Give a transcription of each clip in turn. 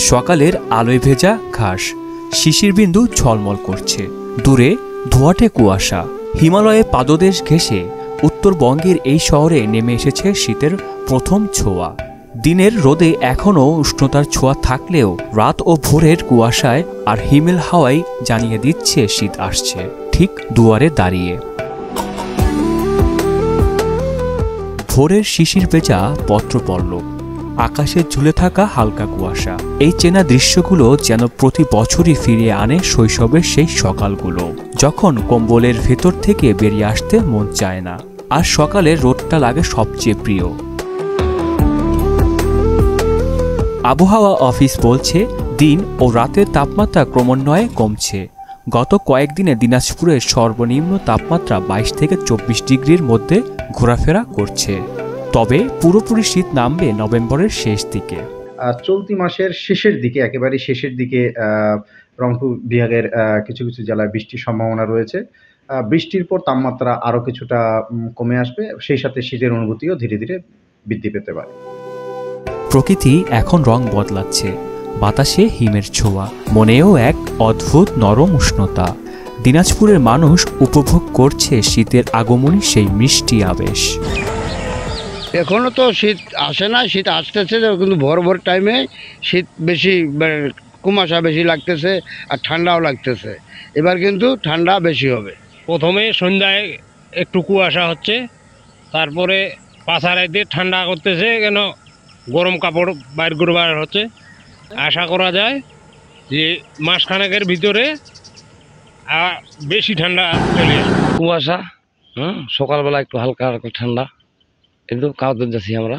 সকালের আলোয় ভেজা ঘাস, শিশির বিন্দু ঝলমল করছে। দূরে ধোঁয়াটে কুয়াশা। হিমালয়ে পাদদেশ ঘেঁষে উত্তরবঙ্গের এই শহরে নেমে এসেছে শীতের প্রথম ছোঁয়া। দিনের রোদে এখনও উষ্ণতার ছোঁয়া থাকলেও রাত ও ভোরের কুয়াশায় আর হিমেল হাওয়ায় জানিয়ে দিচ্ছে শীত আসছে, ঠিক দুয়ারে দাঁড়িয়ে। ভোরের শিশির ভেজা পত্রপল্লব, আকাশে ঝুলে থাকা হালকা কুয়াশা, এই চেনা দৃশ্যগুলো যেন প্রতি বছরই ফিরিয়ে আনে শৈশবের সেই সকালগুলো, যখন কম্বলের ভেতর থেকে বেরিয়ে আসতে মন চায় না, আর সকালের রোদটা লাগে সবচেয়ে প্রিয়। আবহাওয়া অফিস বলছে দিন ও রাতের তাপমাত্রা ক্রমান্বয়ে কমছে। গত কয়েকদিনে দিনাজপুরের সর্বনিম্ন তাপমাত্রা 22 থেকে 24 ডিগ্রির মধ্যে ঘোরাফেরা করছে। তবে পুরোপুরি শীত নামবে নভেম্বরের শেষ দিকে। চলতি মাসের শেষের দিকে, একেবারে শেষের দিকে রংপুর বিভাগের কিছু কিছু জেলায় বৃষ্টির সম্ভাবনা রয়েছে। বৃষ্টির পর তাপমাত্রা আরও কিছুটা কমে আসবে, সেই সাথে শীতের অনুভূতিও ধীরে ধীরে বৃদ্ধি পেতে পারে। প্রকৃতি এখন রং বদলাচ্ছে, বাতাসে হিমের ছোঁয়া, মনেও এক অদ্ভুত নরম উষ্ণতা। দিনাজপুরের মানুষ উপভোগ করছে শীতের আগমনী সেই মিষ্টি আবেশ। এখনো তো শীত আসে না, শীত আসতেছে, কিন্তু ভোর ভোর টাইমে শীত বেশি, কুয়াশা বেশি লাগতেছে আর ঠান্ডাও লাগতেছে। এবার কিন্তু ঠান্ডা বেশি হবে। প্রথমে সন্ধ্যায় একটু কুয়াশা হচ্ছে, তারপরে পাছাড়ায় দিয়ে ঠান্ডা করতেছে, কেন গরম কাপড় বাইর করবার হচ্ছে। আশা করা যায় যে মাসখানেকের ভিতরে বেশি ঠান্ডা চলে আসবে। কুয়াশা, সকালবেলা একটু হালকা হালকা ঠান্ডা, কিন্তু কাউদের যাচ্ছি আমরা।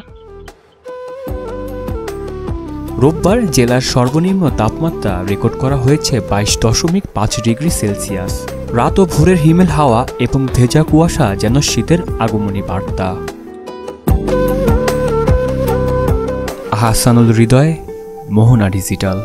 রোববার জেলার সর্বনিম্ন তাপমাত্রা রেকর্ড করা হয়েছে 22.5 ডিগ্রি সেলসিয়াস। রাত ও ভোরের হিমেল হাওয়া এবং ভেজা কুয়াশা যেন শীতের আগমনী বার্তা। আহসানুল হৃদয়, মোহনা ডিজিটাল।